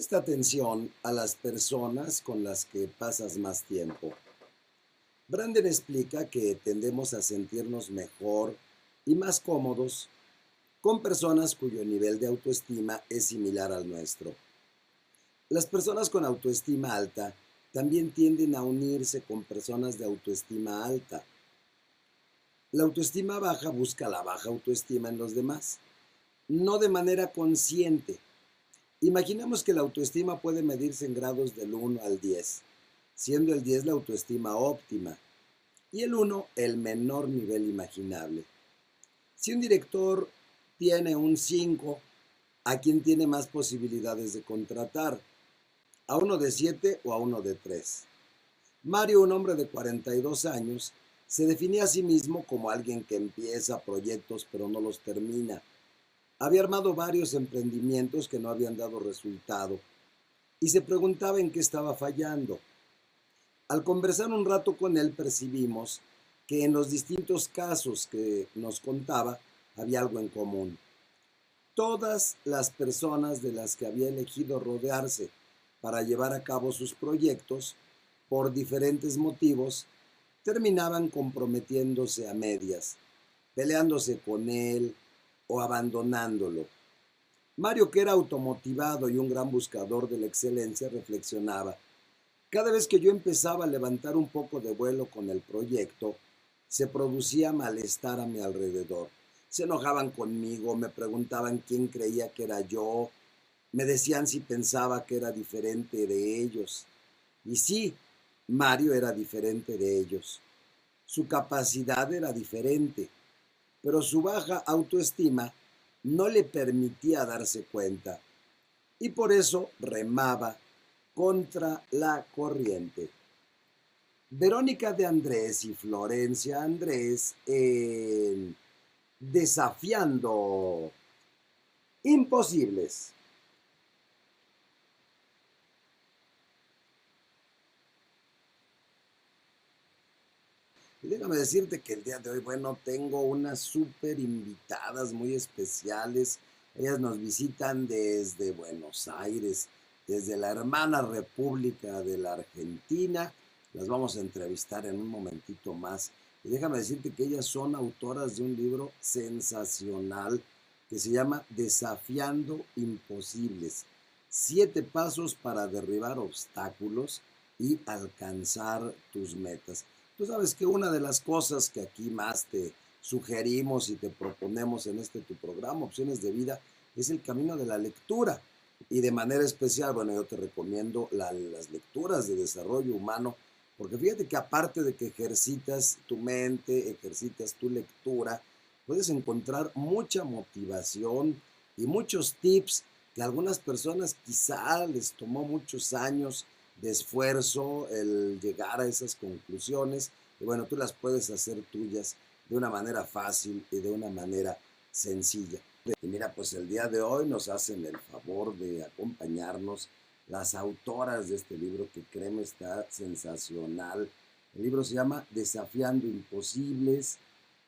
Presta atención a las personas con las que pasas más tiempo. Branden explica que tendemos a sentirnos mejor y más cómodos con personas cuyo nivel de autoestima es similar al nuestro. Las personas con autoestima alta también tienden a unirse con personas de autoestima alta. La autoestima baja busca la baja autoestima en los demás, no de manera consciente. Imaginemos que la autoestima puede medirse en grados del 1 al 10, siendo el 10 la autoestima óptima y el 1 el menor nivel imaginable. Si un director tiene un 5, ¿a quién tiene más posibilidades de contratar? ¿A uno de 7 o a uno de 3? Mario, un hombre de 42 años, se definía a sí mismo como alguien que empieza proyectos pero no los termina. Había armado varios emprendimientos que no habían dado resultado y se preguntaba en qué estaba fallando. Al conversar un rato con él percibimos que en los distintos casos que nos contaba había algo en común. Todas las personas de las que había elegido rodearse para llevar a cabo sus proyectos, por diferentes motivos, terminaban comprometiéndose a medias, peleándose con él o abandonándolo. Mario, que era automotivado y un gran buscador de la excelencia, reflexionaba: cada vez que yo empezaba a levantar un poco de vuelo con el proyecto, se producía malestar a mi alrededor. Se enojaban conmigo, me preguntaban quién creía que era yo, me decían si pensaba que era diferente de ellos. Y sí, Mario era diferente de ellos. Su capacidad era diferente, pero su baja autoestima no le permitía darse cuenta y por eso remaba contra la corriente. Verónica de Andrés y Florencia Andrés en Desafiando Imposibles. Y déjame decirte que el día de hoy, bueno, tengo unas súper invitadas muy especiales. Ellas nos visitan desde Buenos Aires, desde la hermana República de la Argentina. Las vamos a entrevistar en un momentito más. Y déjame decirte que ellas son autoras de un libro sensacional que se llama Desafiando Imposibles. 7 pasos para derribar obstáculos y alcanzar tus metas. Tú sabes que una de las cosas que aquí más te sugerimos y te proponemos en este tu programa, Opciones de Vida, es el camino de la lectura. Y de manera especial, bueno, yo te recomiendo las lecturas de desarrollo humano, porque fíjate que aparte de que ejercitas tu mente, ejercitas tu lectura, puedes encontrar mucha motivación y muchos tips que a algunas personas quizá les tomó muchos años de esfuerzo el llegar a esas conclusiones. Y bueno, tú las puedes hacer tuyas de una manera fácil y de una manera sencilla. Y mira, pues el día de hoy nos hacen el favor de acompañarnos las autoras de este libro, que créeme está sensacional. El libro se llama Desafiando Imposibles,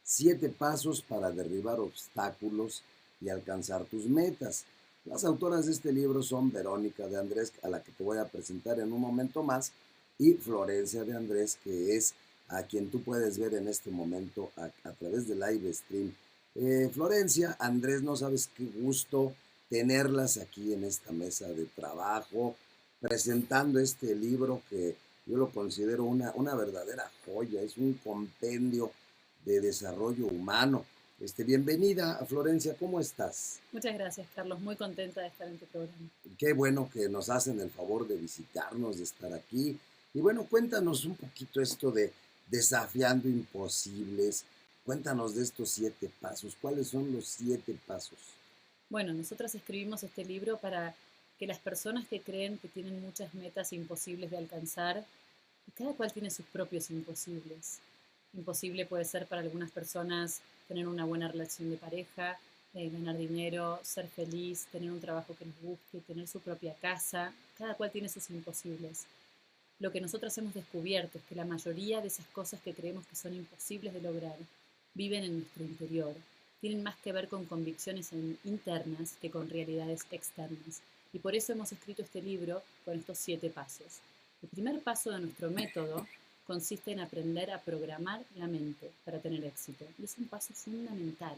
7 pasos para derribar obstáculos y alcanzar tus metas. Las autoras de este libro son Verónica de Andrés, a la que te voy a presentar en un momento más, y Florencia de Andrés, que es a quien tú puedes ver en este momento a través de live stream. Florencia, Andrés, no sabes qué gusto tenerlas aquí en esta mesa de trabajo, presentando este libro que yo lo considero una verdadera joya, es un compendio de desarrollo humano. Bienvenida, Florencia, ¿cómo estás? Muchas gracias, Carlos. Muy contenta de estar en tu programa. Qué bueno que nos hacen el favor de visitarnos, de estar aquí. Y bueno, cuéntanos un poquito esto de Desafiando Imposibles. Cuéntanos de estos 7 pasos. ¿Cuáles son los 7 pasos? Bueno, nosotros escribimos este libro para que las personas que creen que tienen muchas metas imposibles de alcanzar, y cada cual tiene sus propios imposibles. Imposible puede ser para algunas personas tener una buena relación de pareja, ganar dinero, ser feliz, tener un trabajo que les guste, tener su propia casa. Cada cual tiene sus imposibles. Lo que nosotros hemos descubierto es que la mayoría de esas cosas que creemos que son imposibles de lograr viven en nuestro interior. Tienen más que ver con convicciones internas que con realidades externas. Y por eso hemos escrito este libro con estos 7 pasos. El primer paso de nuestro método consiste en aprender a programar la mente para tener éxito. Y es un paso fundamental.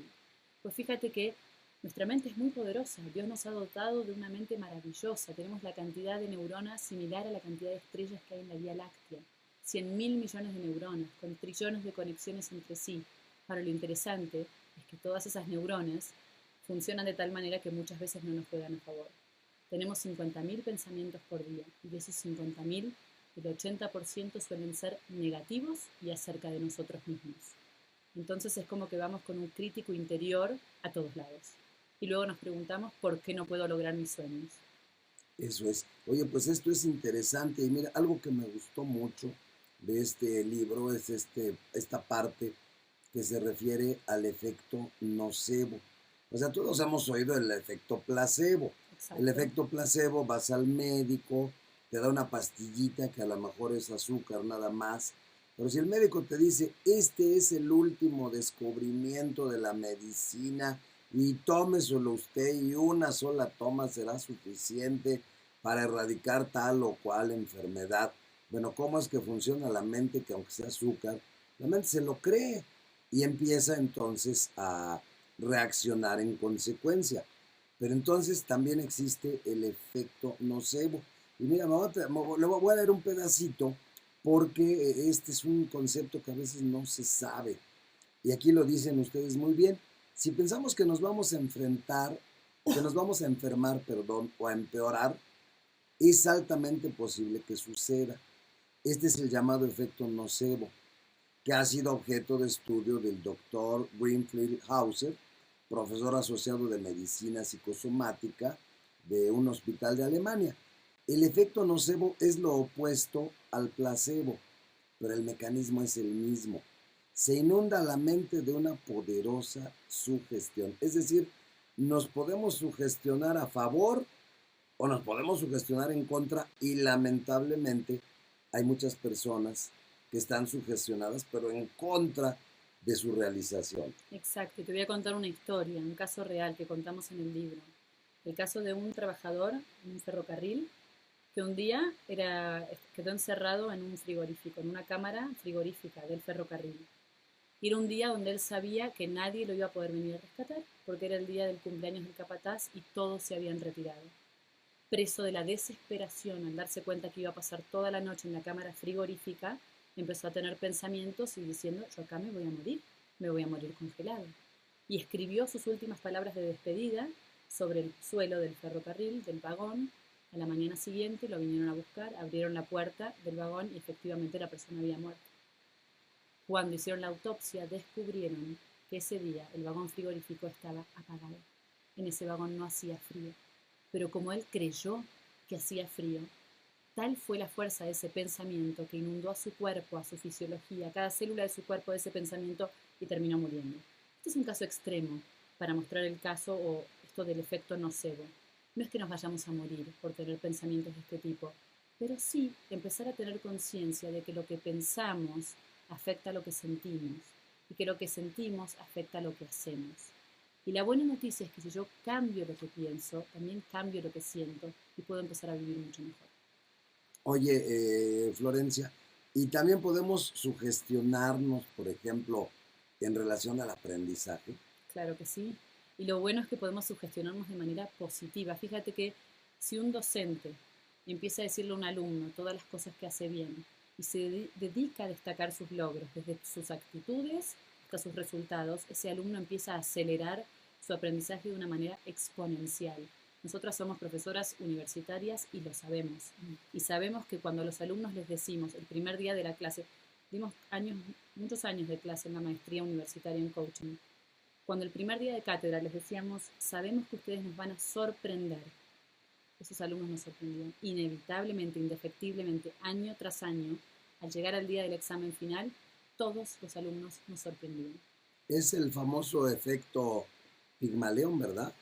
Pues fíjate que nuestra mente es muy poderosa. Dios nos ha dotado de una mente maravillosa. Tenemos la cantidad de neuronas similar a la cantidad de estrellas que hay en la Vía Láctea. 100.000 millones de neuronas, con trillones de conexiones entre sí. Ahora, lo interesante es que todas esas neuronas funcionan de tal manera que muchas veces no nos juegan a favor. Tenemos 50.000 pensamientos por día y de esos 50.000, el 80% suelen ser negativos y acerca de nosotros mismos. Entonces es como que vamos con un crítico interior a todos lados. Y luego nos preguntamos por qué no puedo lograr mis sueños. Eso es. Oye, pues esto es interesante y mira, algo que me gustó mucho de este libro es esta parte que se refiere al efecto nocebo. O sea, todos hemos oído el efecto placebo. El Exacto. efecto placebo, vas al médico, te da una pastillita que a lo mejor es azúcar nada más. Pero si el médico te dice, este es el último descubrimiento de la medicina y tómeselo usted y una sola toma será suficiente para erradicar tal o cual enfermedad. Bueno, ¿cómo es que funciona la mente que aunque sea azúcar, la mente se lo cree y empieza entonces a reaccionar en consecuencia? Pero entonces también existe el efecto nocebo. Y mira, le voy a leer un pedacito porque este es un concepto que a veces no se sabe. Y aquí lo dicen ustedes muy bien. Si pensamos que nos vamos a enfrentar, que nos vamos a enfermar, perdón, o a empeorar, es altamente posible que suceda. Este es el llamado efecto nocebo, que ha sido objeto de estudio del doctor Winfield Hauser, profesor asociado de medicina psicosomática de un hospital de Alemania. El efecto nocebo es lo opuesto al placebo, pero el mecanismo es el mismo. Se inunda la mente de una poderosa sugestión, es decir, nos podemos sugestionar a favor o nos podemos sugestionar en contra y lamentablemente hay muchas personas que están sugestionadas pero en contra de su realización. Exacto, y te voy a contar una historia, un caso real que contamos en el libro. El caso de un trabajador en un ferrocarril que un día quedó encerrado en un frigorífico, en una cámara frigorífica del ferrocarril. Y era un día donde él sabía que nadie lo iba a poder venir a rescatar, porque era el día del cumpleaños del capataz y todos se habían retirado. Preso de la desesperación al darse cuenta que iba a pasar toda la noche en la cámara frigorífica, empezó a tener pensamientos y diciendo, yo acá me voy a morir congelado. Y escribió sus últimas palabras de despedida sobre el suelo del ferrocarril, del vagón. A la mañana siguiente lo vinieron a buscar, abrieron la puerta del vagón y efectivamente la persona había muerto. Cuando hicieron la autopsia descubrieron que ese día el vagón frigorífico estaba apagado. En ese vagón no hacía frío. Pero como él creyó que hacía frío, tal fue la fuerza de ese pensamiento que inundó a su cuerpo, a su fisiología, a cada célula de su cuerpo de ese pensamiento y terminó muriendo. Este es un caso extremo para mostrar el caso o esto del efecto nocebo. No es que nos vayamos a morir por tener pensamientos de este tipo, pero sí empezar a tener conciencia de que lo que pensamos afecta a lo que sentimos y que lo que sentimos afecta a lo que hacemos. Y la buena noticia es que si yo cambio lo que pienso, también cambio lo que siento y puedo empezar a vivir mucho mejor. Oye, Florencia, y también podemos sugestionarnos, por ejemplo, en relación al aprendizaje. Claro que sí. Y lo bueno es que podemos sugestionarnos de manera positiva. Fíjate que si un docente empieza a decirle a un alumno todas las cosas que hace bien y se dedica a destacar sus logros, desde sus actitudes hasta sus resultados, ese alumno empieza a acelerar su aprendizaje de una manera exponencial. Nosotras somos profesoras universitarias y lo sabemos. Y sabemos que cuando a los alumnos les decimos el primer día de la clase, dimos muchos años de clase en la maestría universitaria en coaching, cuando el primer día de cátedra les decíamos, sabemos que ustedes nos van a sorprender, esos alumnos nos sorprendían. Inevitablemente, indefectiblemente, año tras año, al llegar al día del examen final, todos los alumnos nos sorprendían. Es el famoso efecto Pigmalión, ¿verdad?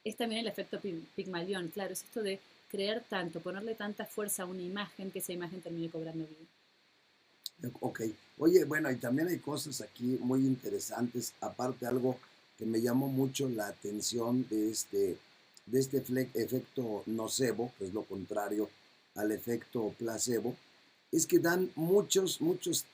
Es también el efecto Pigmalión, claro, es esto de creer tanto, ponerle tanta fuerza a una imagen que esa imagen termine cobrando vida. Ok. Oye, bueno, y también hay cosas aquí muy interesantes. Aparte, algo que me llamó mucho la atención de este de este efecto nocebo, que es lo contrario al efecto placebo, es que dan muchos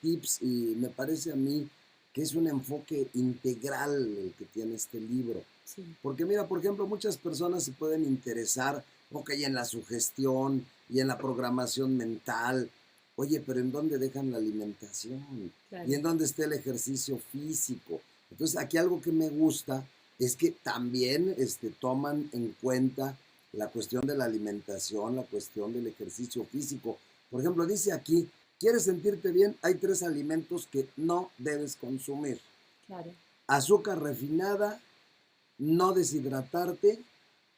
tips y me parece a mí que es un enfoque integral el que tiene este libro. Sí, Porque mira, por ejemplo, muchas personas se pueden interesar, ok, en la sugestión y en la programación mental. Oye, pero ¿en dónde dejan la alimentación? ¿Y claro. en dónde está el ejercicio físico? Entonces, aquí algo que me gusta es que también toman en cuenta la cuestión de la alimentación, la cuestión del ejercicio físico. Por ejemplo, dice aquí, ¿quieres sentirte bien? Hay 3 alimentos que no debes consumir. Claro. Azúcar refinada, no deshidratarte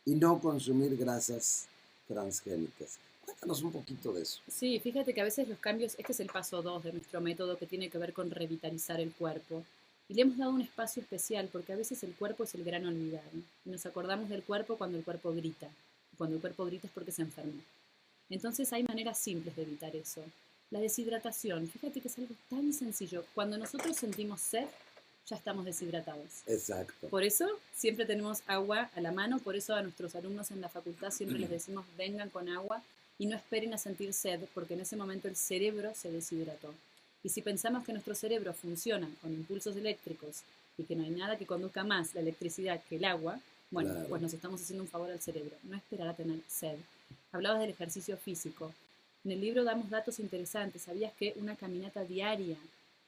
y no consumir grasas transgénicas. Cuéntanos un poquito de eso. Sí, fíjate que a veces los cambios, este es el paso 2 de nuestro método que tiene que ver con revitalizar el cuerpo. Y le hemos dado un espacio especial porque a veces el cuerpo es el gran olvidado. Y nos acordamos del cuerpo cuando el cuerpo grita. Y cuando el cuerpo grita es porque se enfermó. Entonces hay maneras simples de evitar eso. La deshidratación, fíjate que es algo tan sencillo. Cuando nosotros sentimos sed, ya estamos deshidratados. Exacto. Por eso siempre tenemos agua a la mano, por eso a nuestros alumnos en la facultad siempre les decimos vengan con agua y no esperen a sentir sed, porque en ese momento el cerebro se deshidrató. Y si pensamos que nuestro cerebro funciona con impulsos eléctricos y que no hay nada que conduzca más la electricidad que el agua, bueno, Claro. pues nos estamos haciendo un favor al cerebro, no esperar a tener sed. Hablabas del ejercicio físico. En el libro damos datos interesantes. ¿Sabías que una caminata diaria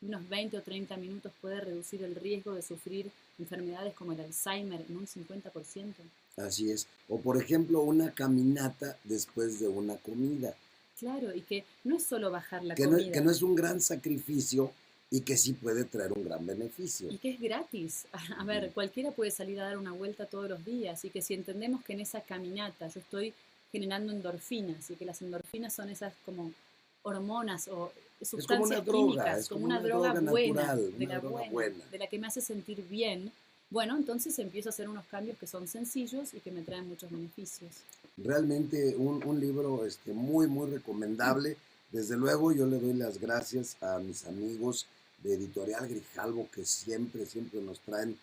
de unos 20 o 30 minutos puede reducir el riesgo de sufrir enfermedades como el Alzheimer en un 50%? Así es. O por ejemplo, una caminata después de una comida, Claro, y que no es solo bajar la que comida, no es un gran sacrificio y que sí puede traer un gran beneficio. y que es gratis. A ver, cualquiera puede salir a dar una vuelta todos los días y que si entendemos que en esa caminata yo estoy generando endorfinas y que las endorfinas son esas como hormonas o sustancias químicas, Es como como una una droga droga buena, natural, de una la droga buena, buena. de la que me hace sentir bien, bueno, entonces empiezo a hacer unos cambios que son sencillos y que me traen muchos beneficios. Realmente un libro muy recomendable. Desde luego yo le doy las gracias a mis amigos de Editorial Grijalvo que siempre nos traen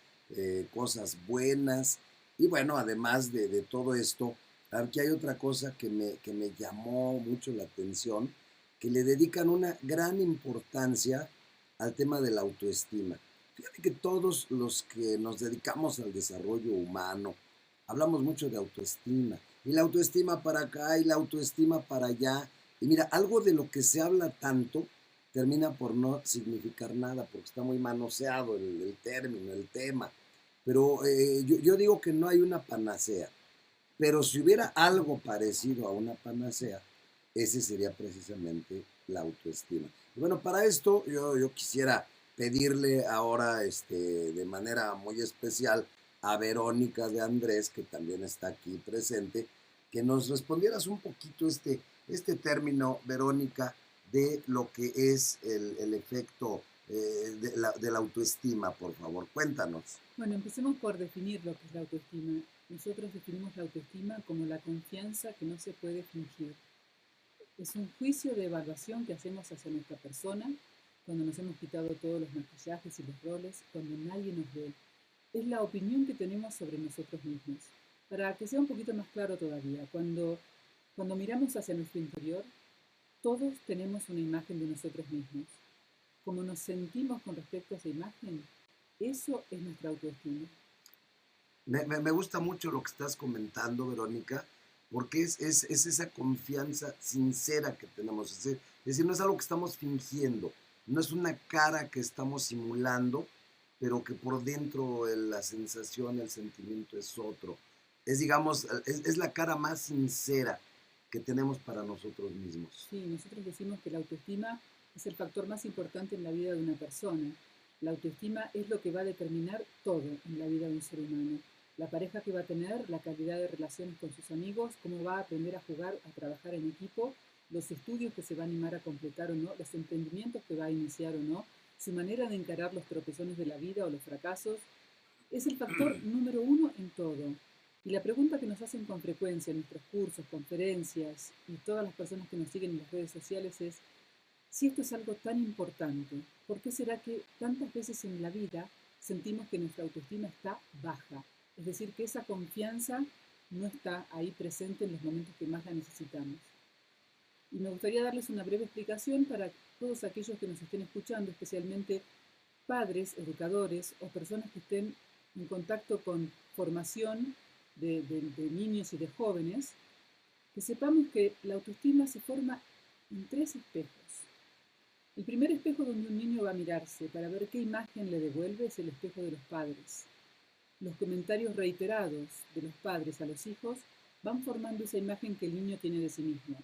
cosas buenas. Y bueno, además de todo esto, aquí hay otra cosa que me llamó mucho la atención, que le dedican una gran importancia al tema de la autoestima. Fíjate que todos los que nos dedicamos al desarrollo humano, hablamos mucho de autoestima y la autoestima para acá y la autoestima para allá. Y mira, algo de lo que se habla tanto termina por no significar nada, porque está muy manoseado el término, el tema. Pero yo digo que no hay una panacea. Pero si hubiera algo parecido a una panacea, ese sería precisamente la autoestima. Y bueno, para esto yo quisiera pedirle ahora de manera muy especial a Verónica de Andrés, que también está aquí presente, que nos respondieras un poquito este término, Verónica, de lo que es el efecto de la autoestima, por favor. Cuéntanos. Bueno, empecemos por definir lo que es la autoestima. Nosotros definimos la autoestima como la confianza que no se puede fingir. Es un juicio de evaluación que hacemos hacia nuestra persona cuando nos hemos quitado todos los maquillajes y los roles, cuando nadie nos ve. Es la opinión que tenemos sobre nosotros mismos. Para que sea un poquito más claro todavía, cuando miramos hacia nuestro interior, todos tenemos una imagen de nosotros mismos. Como nos sentimos con respecto a esa imagen, eso es nuestra autoestima. Me gusta mucho lo que estás comentando, Verónica, porque es esa confianza sincera que tenemos. Es decir, no es algo que estamos fingiendo, no es una cara que estamos simulando, pero que por dentro la sensación, el sentimiento es otro. Es, digamos, es la cara más sincera que tenemos para nosotros mismos. Sí, nosotros decimos que la autoestima es el factor más importante en la vida de una persona. La autoestima es lo que va a determinar todo en la vida de un ser humano. La pareja que va a tener, la calidad de relaciones con sus amigos, cómo va a aprender a jugar, a trabajar en equipo, los estudios que se va a animar a completar o no, los emprendimientos que va a iniciar o no, su manera de encarar los tropezones de la vida o los fracasos, es el factor número uno en todo. Y la pregunta que nos hacen con frecuencia en nuestros cursos, conferencias y todas las personas que nos siguen en las redes sociales es, si esto es algo tan importante, ¿por qué será que tantas veces en la vida sentimos que nuestra autoestima está baja? Es decir, que esa confianza no está ahí presente en los momentos que más la necesitamos. Y me gustaría darles una breve explicación para todos aquellos que nos estén escuchando, especialmente padres, educadores o personas que estén en contacto con formación de niños y de jóvenes, que sepamos que la autoestima se forma en 3 espejos. El primer espejo donde un niño va a mirarse para ver qué imagen le devuelve es el espejo de los padres. Los comentarios reiterados de los padres a los hijos van formando esa imagen que el niño tiene de sí mismo.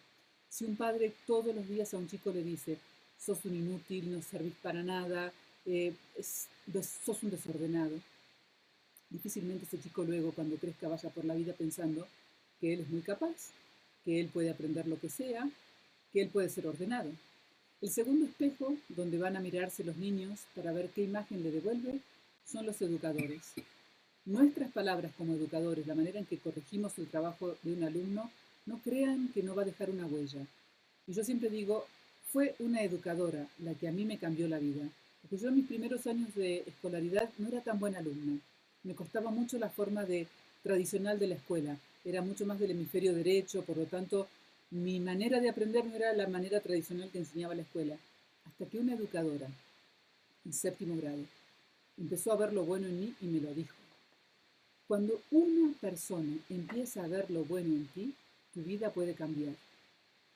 Si un padre todos los días a un chico le dice, sos un inútil, no servís para nada, sos un desordenado, difícilmente ese chico luego cuando crezca vaya por la vida pensando que él es muy capaz, que él puede aprender lo que sea, que él puede ser ordenado. El segundo espejo donde van a mirarse los niños para ver qué imagen le devuelve son los educadores. Nuestras palabras como educadores, la manera en que corregimos el trabajo de un alumno, no crean que no va a dejar una huella. Y yo siempre digo, fue una educadora la que a mí me cambió la vida. Porque yo en mis primeros años de escolaridad no era tan buena alumna. Me costaba mucho la forma tradicional de la escuela. Era mucho más del hemisferio derecho, por lo tanto, mi manera de aprender no era la manera tradicional que enseñaba la escuela. Hasta que una educadora, en 7º grado, empezó a ver lo bueno en mí y me lo dijo. Cuando una persona empieza a ver lo bueno en ti, tu vida puede cambiar.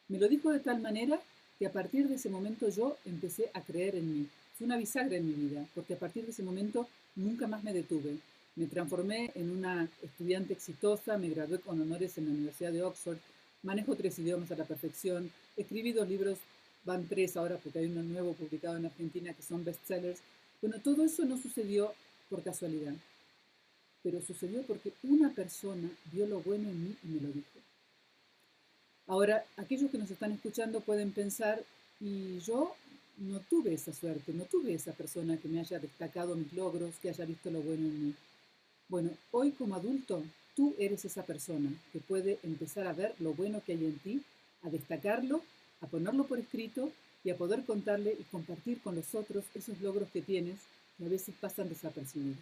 Me lo dijo de tal manera que a partir de ese momento yo empecé a creer en mí. Fue una bisagra en mi vida, porque a partir de ese momento nunca más me detuve. Me transformé en una estudiante exitosa, me gradué con honores en la Universidad de Oxford, manejo 3 idiomas a la perfección, escribí 2 libros, van 3 ahora porque hay uno nuevo publicado en Argentina que son bestsellers. Bueno, todo eso no sucedió por casualidad, pero sucedió porque una persona vio lo bueno en mí y me lo dijo. Ahora, aquellos que nos están escuchando pueden pensar, y yo no tuve esa suerte, no tuve esa persona que me haya destacado mis logros, que haya visto lo bueno en mí. Bueno, hoy como adulto, tú eres esa persona que puede empezar a ver lo bueno que hay en ti, a destacarlo, a ponerlo por escrito y a poder contarle y compartir con los otros esos logros que tienes que a veces pasan desapercibidos.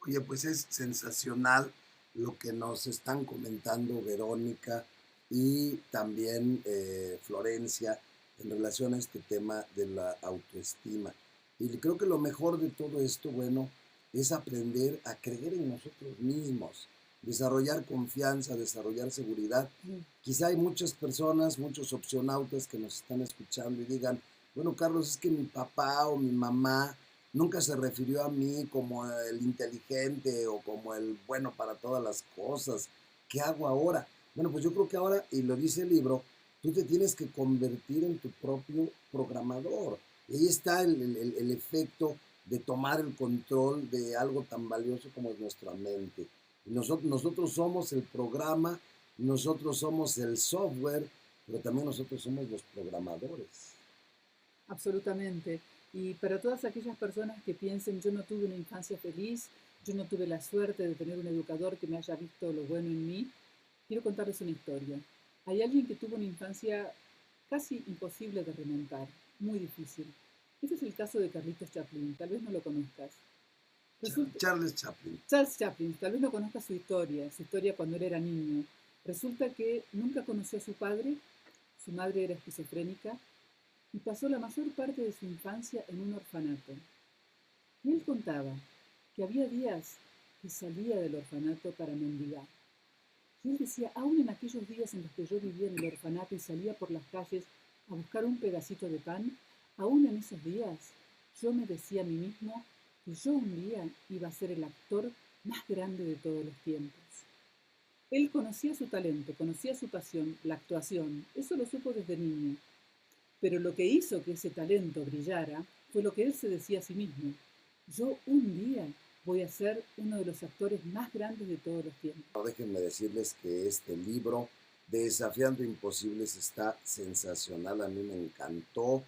Oye, pues es sensacional lo que nos están comentando Verónica y también Florencia en relación a este tema de la autoestima. Y creo que lo mejor de todo esto, bueno, es aprender a creer en nosotros mismos, desarrollar confianza, desarrollar seguridad. Quizá hay muchas personas, muchos opcionautas que nos están escuchando y digan, bueno, Carlos, es que mi papá o mi mamá nunca se refirió a mí como el inteligente o como el bueno para todas las cosas. ¿Qué hago ahora? Bueno, pues yo creo que ahora, y lo dice el libro, tú te tienes que convertir en tu propio programador. Y ahí está el efecto de tomar el control de algo tan valioso como es nuestra mente. Y nosotros somos el programa, nosotros somos el software, pero también nosotros somos los programadores. Absolutamente. Y para todas aquellas personas que piensen, yo no tuve una infancia feliz, yo no tuve la suerte de tener un educador que me haya visto lo bueno en mí, quiero contarles una historia. Hay alguien que tuvo una infancia casi imposible de remontar, muy difícil. Este es el caso de Carlitos Chaplin, tal vez no lo conozcas. Charles Chaplin. Charles Chaplin, tal vez no conozcas su historia cuando él era niño. Resulta que nunca conoció a su padre, su madre era esquizofrénica, y pasó la mayor parte de su infancia en un orfanato. Y él contaba que había días que salía del orfanato para mendigar. Y él decía, aún en aquellos días en los que yo vivía en el orfanato y salía por las calles a buscar un pedacito de pan, aún en esos días yo me decía a mí mismo que yo un día iba a ser el actor más grande de todos los tiempos. Él conocía su talento, conocía su pasión, la actuación, eso lo supo desde niño. Pero lo que hizo que ese talento brillara fue lo que él se decía a sí mismo. Yo un día voy a ser uno de los actores más grandes de todos los tiempos. Déjenme decirles que este libro, Desafiando Imposibles, está sensacional, a mí me encantó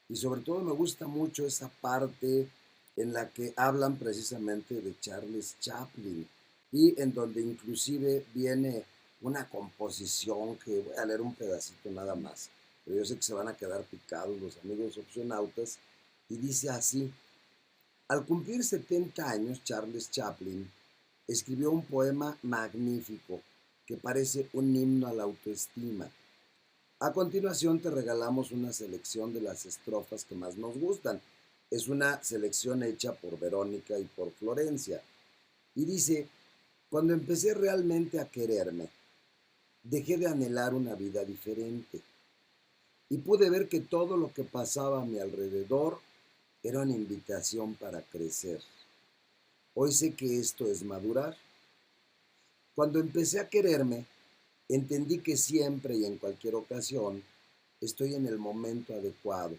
y sobre todo me gusta mucho esa parte en la que hablan precisamente de Charles Chaplin y en donde inclusive viene una composición que voy a leer un pedacito nada más, pero yo sé que se van a quedar picados los amigos opcionautas, y dice así: al cumplir 70 años, Charles Chaplin escribió un poema magnífico que parece un himno a la autoestima. A continuación te regalamos una selección de las estrofas que más nos gustan. Es una selección hecha por Verónica y por Florencia. Y dice: cuando empecé realmente a quererme, dejé de anhelar una vida diferente y pude ver que todo lo que pasaba a mi alrededor era una invitación para crecer. Hoy sé que esto es madurar. Cuando empecé a quererme, entendí que siempre y en cualquier ocasión estoy en el momento adecuado,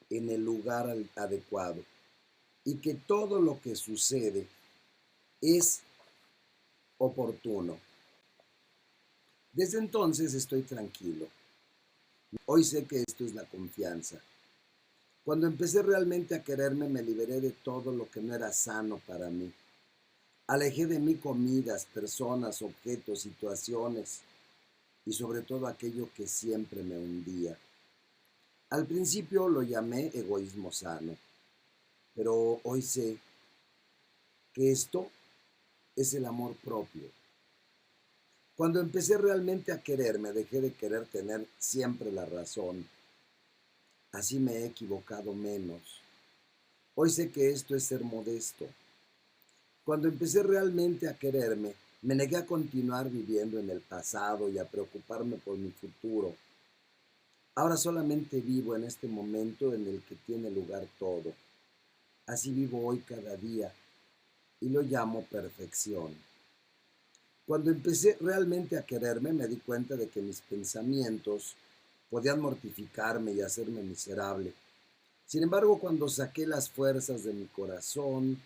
en el lugar adecuado, y que todo lo que sucede es oportuno. Desde entonces estoy tranquilo. Hoy sé que esto es la confianza. Cuando empecé realmente a quererme, me liberé de todo lo que no era sano para mí. Alejé de mí comidas, personas, objetos, situaciones y sobre todo aquello que siempre me hundía. Al principio lo llamé egoísmo sano, pero hoy sé que esto es el amor propio. Cuando empecé realmente a quererme, dejé de querer tener siempre la razón. Así me he equivocado menos. Hoy sé que esto es ser modesto. Cuando empecé realmente a quererme, me negué a continuar viviendo en el pasado y a preocuparme por mi futuro. Ahora solamente vivo en este momento en el que tiene lugar todo. Así vivo hoy cada día y lo llamo perfección. Cuando empecé realmente a quererme, me di cuenta de que mis pensamientos podían mortificarme y hacerme miserable. Sin embargo, cuando saqué las fuerzas de mi corazón,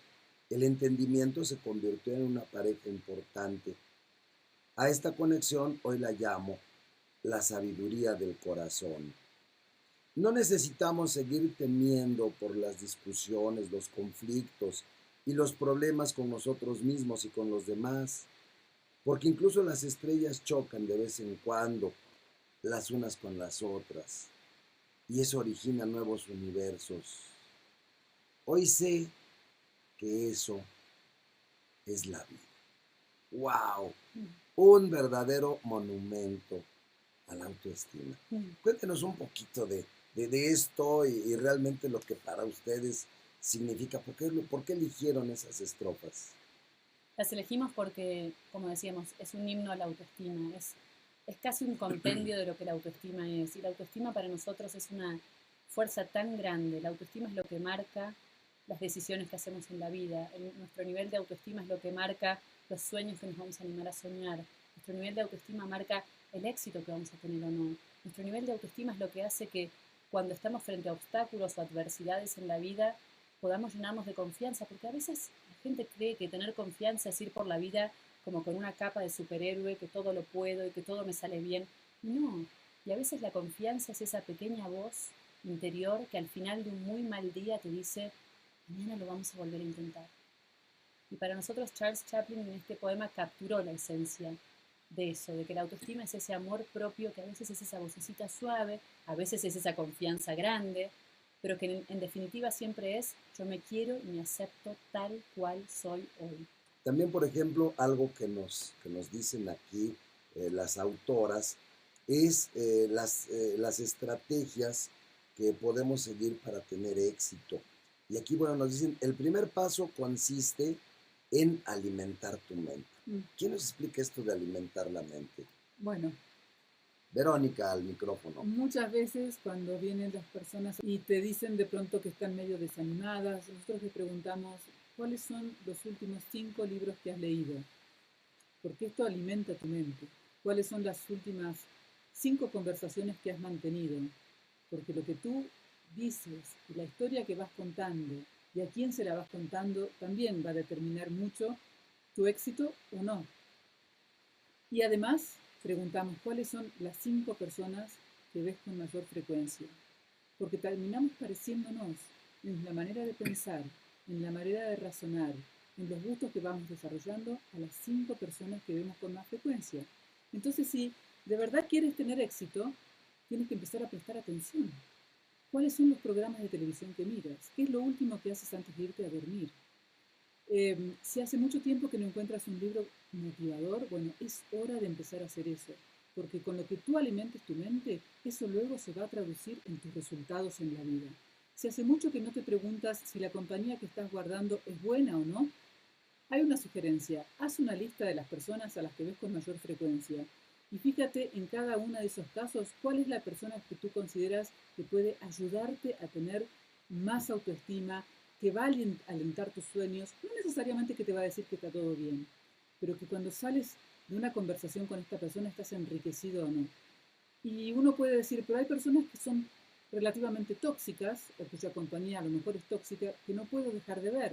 el entendimiento se convirtió en una pareja importante. A esta conexión hoy la llamo la sabiduría del corazón. No necesitamos seguir temiendo por las discusiones, los conflictos y los problemas con nosotros mismos y con los demás, porque incluso las estrellas chocan de vez en cuando las unas con las otras, y eso origina nuevos universos. Hoy sé que eso es la vida. ¡Wow! Un verdadero monumento a la autoestima. Cuéntenos un poquito de esto y realmente lo que para ustedes significa. ¿Por qué eligieron esas estrofas? Las elegimos porque, como decíamos, es un himno a la autoestima, es casi un compendio de lo que la autoestima es. Y la autoestima para nosotros es una fuerza tan grande. La autoestima es lo que marca las decisiones que hacemos en la vida. Nuestro nivel de autoestima es lo que marca los sueños que nos vamos a animar a soñar. Nuestro nivel de autoestima marca el éxito que vamos a tener o no. Nuestro nivel de autoestima es lo que hace que cuando estamos frente a obstáculos o adversidades en la vida podamos llenarnos de confianza, porque a veces la gente cree que tener confianza es ir por la vida como con una capa de superhéroe, que todo lo puedo y que todo me sale bien. No, y a veces la confianza es esa pequeña voz interior que al final de un muy mal día te dice: mañana lo vamos a volver a intentar. Y para nosotros Charles Chaplin en este poema capturó la esencia de eso, de que la autoestima es ese amor propio, que a veces es esa vocecita suave, a veces es esa confianza grande, pero que en definitiva siempre es: yo me quiero y me acepto tal cual soy hoy. También, por ejemplo, algo que nos dicen aquí las autoras es las estrategias que podemos seguir para tener éxito. Y aquí, bueno, nos dicen: el primer paso consiste en alimentar tu mente. ¿Quién nos explica esto de alimentar la mente? Bueno, Verónica, al micrófono. muchas veces cuando vienen las personas y te dicen de pronto que están medio desanimadas, nosotros les preguntamos cuáles son los últimos 5 libros que has leído, porque esto alimenta tu mente. ¿Cuáles son las últimas 5 conversaciones que has mantenido? Porque lo que tú dices y la historia que vas contando y a quién se la vas contando también va a determinar mucho tu éxito o no. Y además preguntamos cuáles son las 5 personas que ves con mayor frecuencia, porque terminamos pareciéndonos en la manera de pensar, en la manera de razonar, en los gustos que vamos desarrollando a las 5 personas que vemos con más frecuencia. Entonces, si de verdad quieres tener éxito, tienes que empezar a prestar atención. ¿Cuáles son los programas de televisión que miras? ¿Qué es lo último que haces antes de irte a dormir? Si hace mucho tiempo que no encuentras un libro motivador, bueno, es hora de empezar a hacer eso, porque con lo que tú alimentes tu mente, eso luego se va a traducir en tus resultados en la vida. Si hace mucho que no te preguntas si la compañía que estás guardando es buena o no, hay una sugerencia: haz una lista de las personas a las que ves con mayor frecuencia y fíjate en cada uno de esos casos cuál es la persona que tú consideras que puede ayudarte a tener más autoestima, que va a alentar tus sueños, no necesariamente que te va a decir que está todo bien, pero que cuando sales de una conversación con esta persona estás enriquecido o no. Y uno puede decir, pero hay personas que son relativamente tóxicas, o cuya compañía a lo mejor es tóxica, que no puedo dejar de ver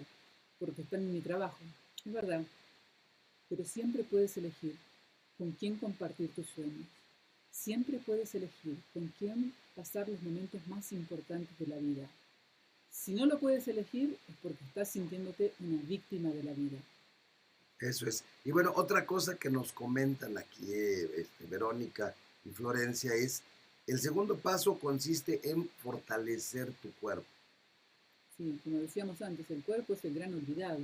porque están en mi trabajo. Es verdad, pero siempre puedes elegir con quién compartir tus sueños. Siempre puedes elegir con quién pasar los momentos más importantes de la vida. Si no lo puedes elegir es porque estás sintiéndote una víctima de la vida. Eso es. Y bueno, otra cosa que nos comentan aquí Verónica y Florencia es, el segundo paso consiste en fortalecer tu cuerpo. Sí, como decíamos antes, el cuerpo es el gran olvidado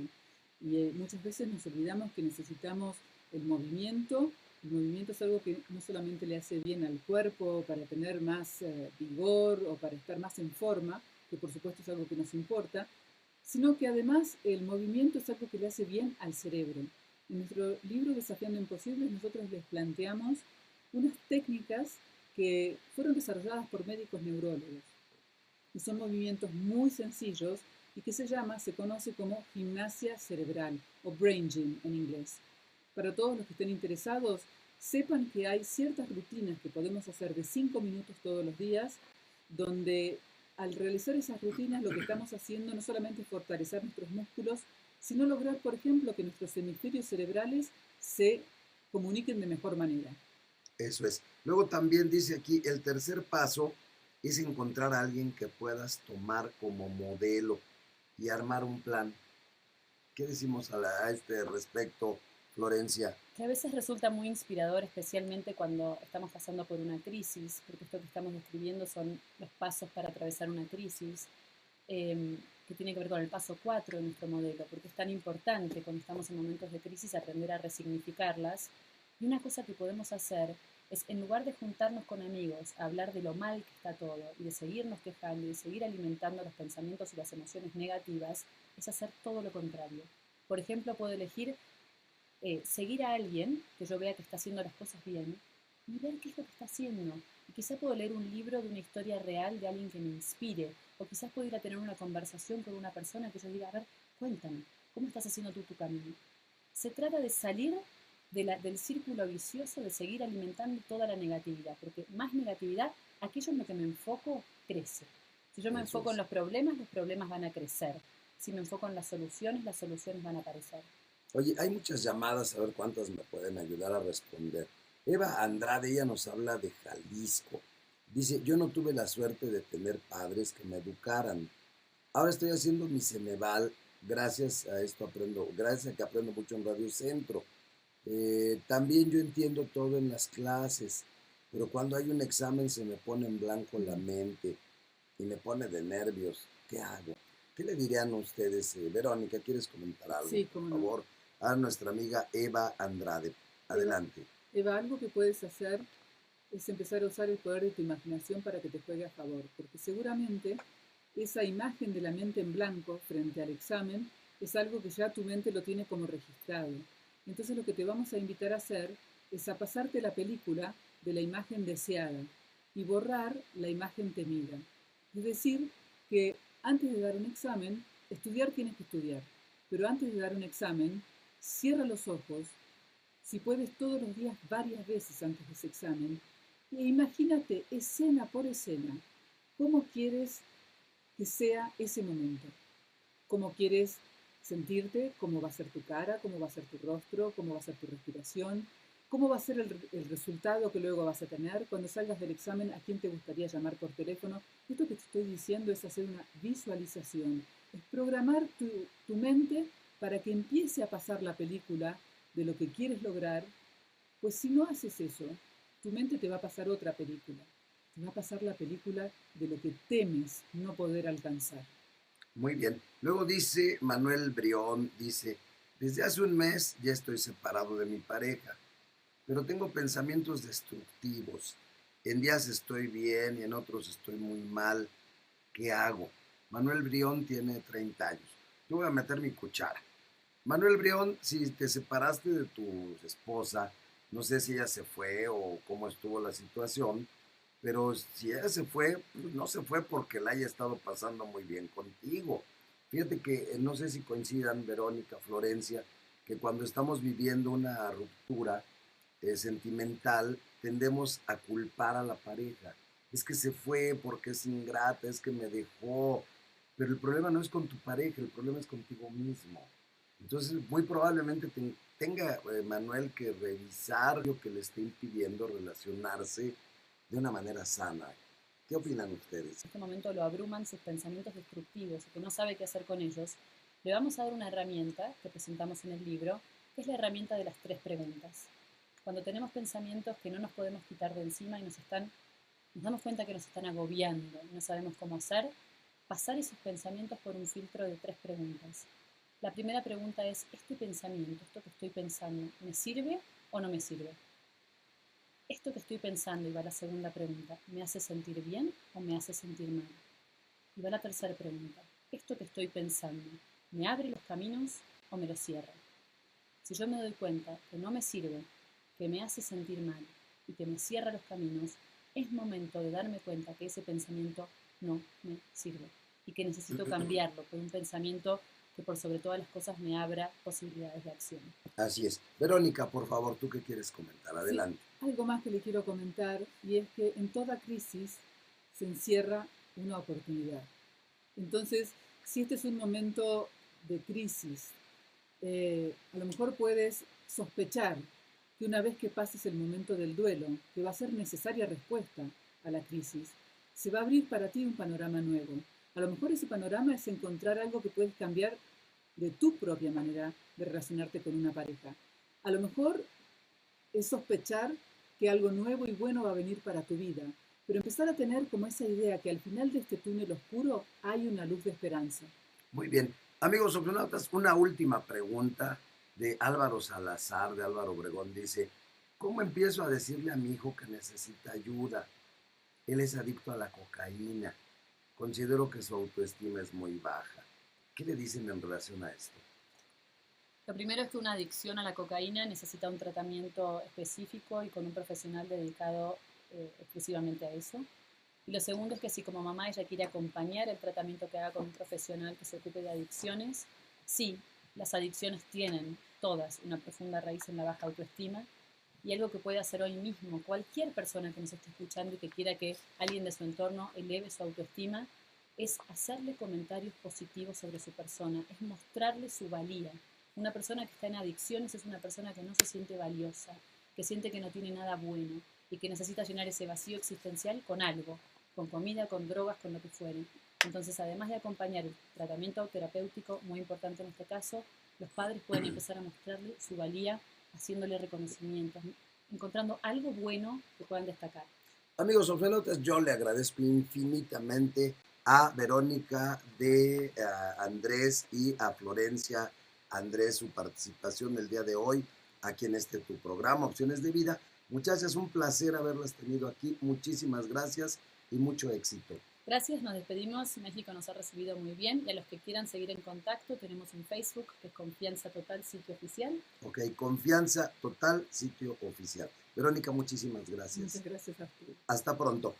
y muchas veces nos olvidamos que necesitamos el movimiento. El movimiento es algo que no solamente le hace bien al cuerpo para tener más vigor o para estar más en forma, que por supuesto es algo que nos importa, sino que además el movimiento es algo que le hace bien al cerebro. En nuestro libro Desafiando Imposibles nosotros les planteamos unas técnicas que fueron desarrolladas por médicos neurólogos y son movimientos muy sencillos y que se conoce como gimnasia cerebral o brain gym en inglés. Para todos los que estén interesados, sepan que hay ciertas rutinas que podemos hacer de 5 minutos todos los días, donde al realizar esas rutinas lo que estamos haciendo no solamente es fortalecer nuestros músculos, sino lograr, por ejemplo, que nuestros hemisferios cerebrales se comuniquen de mejor manera. Eso es. Luego también dice aquí, el tercer paso es encontrar a alguien que puedas tomar como modelo y armar un plan. ¿Qué decimos a este respecto, Florencia? Que a veces resulta muy inspirador, especialmente cuando estamos pasando por una crisis, porque esto que estamos describiendo son los pasos para atravesar una crisis, que tiene que ver con el paso 4 de nuestro modelo, porque es tan importante cuando estamos en momentos de crisis aprender a resignificarlas. Y una cosa que podemos hacer es, en lugar de juntarnos con amigos a hablar de lo mal que está todo y de seguirnos quejando y de seguir alimentando los pensamientos y las emociones negativas, es hacer todo lo contrario. Por ejemplo, puedo elegir seguir a alguien que yo vea que está haciendo las cosas bien y ver qué es lo que está haciendo. Y quizá puedo leer un libro de una historia real de alguien que me inspire, o quizás puedo ir a tener una conversación con una persona que yo diga, a ver, cuéntame, ¿cómo estás haciendo tú tu camino? Se trata de salir del círculo vicioso de seguir alimentando toda la negatividad, porque más negatividad, aquello en lo que me enfoco, crece. Si yo me Eso enfoco en es. los problemas van a crecer. Si me enfoco en las soluciones van a aparecer. Oye, hay muchas llamadas, a ver cuántas me pueden ayudar a responder. Eva Andrade, ella nos habla de Jalisco. Dice, yo no tuve la suerte de tener padres que me educaran. Ahora estoy haciendo mi Ceneval, gracias a esto aprendo, gracias a que aprendo mucho en Radio Centro. También yo entiendo todo en las clases, pero cuando hay un examen se me pone en blanco la mente y me pone de nervios. ¿Qué hago? ¿Qué le dirían ustedes? Verónica, ¿quieres comentar algo, Sí, por cómo no. favor? A nuestra amiga Eva Andrade. Eva, Adelante. Eva, algo que puedes hacer es empezar a usar el poder de tu imaginación para que te juegue a favor, porque seguramente esa imagen de la mente en blanco frente al examen es algo que ya tu mente lo tiene como registrado. Entonces lo que te vamos a invitar a hacer es a pasarte la película de la imagen deseada y borrar la imagen temida. Es decir, que antes de dar un examen, estudiar tienes que estudiar, pero antes de dar un examen, cierra los ojos, si puedes todos los días varias veces antes de ese examen, e imagínate escena por escena cómo quieres que sea ese momento, cómo quieres sentirte, cómo va a ser tu cara, cómo va a ser tu rostro, cómo va a ser tu respiración, cómo va a ser el resultado que luego vas a tener. Cuando salgas del examen, ¿a quién te gustaría llamar por teléfono? Esto que te estoy diciendo es hacer una visualización, es programar tu mente para que empiece a pasar la película de lo que quieres lograr, pues si no haces eso, tu mente te va a pasar otra película. Te va a pasar la película de lo que temes no poder alcanzar. Muy bien. Luego dice Manuel Brión, dice, desde hace un mes ya estoy separado de mi pareja, pero tengo pensamientos destructivos. En días estoy bien y en otros estoy muy mal. ¿Qué hago? Manuel Brión tiene 30 años. Yo voy a meter mi cuchara. Manuel Brión, si te separaste de tu esposa, no sé si ella se fue o cómo estuvo la situación, pero si ella se fue, pues no se fue porque la haya estado pasando muy bien contigo. Fíjate que no sé si coincidan Verónica, Florencia, que cuando estamos viviendo una ruptura sentimental, tendemos a culpar a la pareja. Es que se fue porque es ingrata, es que me dejó. Pero el problema no es con tu pareja, el problema es contigo mismo. Entonces, muy probablemente tenga Manuel que revisar lo que le esté impidiendo relacionarse de una manera sana. ¿Qué opinan ustedes? En este momento lo abruman sus pensamientos destructivos y que no sabe qué hacer con ellos. Le vamos a dar una herramienta que presentamos en el libro, que es la herramienta de las 3 preguntas. Cuando tenemos pensamientos que no nos podemos quitar de encima y nos damos cuenta que nos están agobiando, no sabemos cómo hacer, pasar esos pensamientos por un filtro de 3 preguntas. La primera pregunta es, ¿este pensamiento, esto que estoy pensando, me sirve o no me sirve? Esto que estoy pensando, y va la segunda pregunta, ¿me hace sentir bien o me hace sentir mal? Y va la tercera pregunta, ¿esto que estoy pensando, me abre los caminos o me los cierra? Si yo me doy cuenta que no me sirve, que me hace sentir mal y que me cierra los caminos, es momento de darme cuenta que ese pensamiento no me sirve y que necesito cambiarlo por un pensamiento que por sobre todas las cosas me abra posibilidades de acción. Así es. Verónica, por favor, ¿tú qué quieres comentar? Adelante. Sí, algo más que le quiero comentar, y es que en toda crisis se encierra una oportunidad. Entonces, si este es un momento de crisis, a lo mejor puedes sospechar que una vez que pases el momento del duelo, que va a ser necesaria respuesta a la crisis, se va a abrir para ti un panorama nuevo. A lo mejor ese panorama es encontrar algo que puedes cambiar de tu propia manera de relacionarte con una pareja. A lo mejor es sospechar que algo nuevo y bueno va a venir para tu vida, pero empezar a tener como esa idea que al final de este túnel oscuro hay una luz de esperanza. Muy bien. Amigos opcionautas, una última pregunta de Álvaro Salazar, de Álvaro Obregón. Dice, ¿cómo empiezo a decirle a mi hijo que necesita ayuda? Él es adicto a la cocaína. Considero que su autoestima es muy baja. ¿Qué le dicen en relación a esto? Lo primero es que una adicción a la cocaína necesita un tratamiento específico y con un profesional dedicado exclusivamente a eso. Y lo segundo es que si como mamá ella quiere acompañar el tratamiento que haga con un profesional que se ocupe de adicciones, sí, las adicciones tienen todas una profunda raíz en la baja autoestima y algo que puede hacer hoy mismo cualquier persona que nos esté escuchando y que quiera que alguien de su entorno eleve su autoestima es hacerle comentarios positivos sobre su persona, es mostrarle su valía. Una persona que está en adicciones es una persona que no se siente valiosa, que siente que no tiene nada bueno y que necesita llenar ese vacío existencial con algo, con comida, con drogas, con lo que fuere. Entonces, además de acompañar el tratamiento terapéutico, muy importante en este caso, los padres pueden empezar a mostrarle su valía, haciéndole reconocimientos, encontrando algo bueno que puedan destacar. Amigos opcionautas, yo le agradezco infinitamente a Verónica, de Andrés, y a Florencia Andrés su participación el día de hoy aquí en tu programa, Opciones de Vida. Muchachas, un placer haberlas tenido aquí. Muchísimas gracias y mucho éxito. Gracias, nos despedimos. México nos ha recibido muy bien y a los que quieran seguir en contacto tenemos un Facebook que es Confianza Total Sitio Oficial. Ok, Confianza Total Sitio Oficial. Verónica, muchísimas gracias. Muchas gracias a ti. Hasta pronto.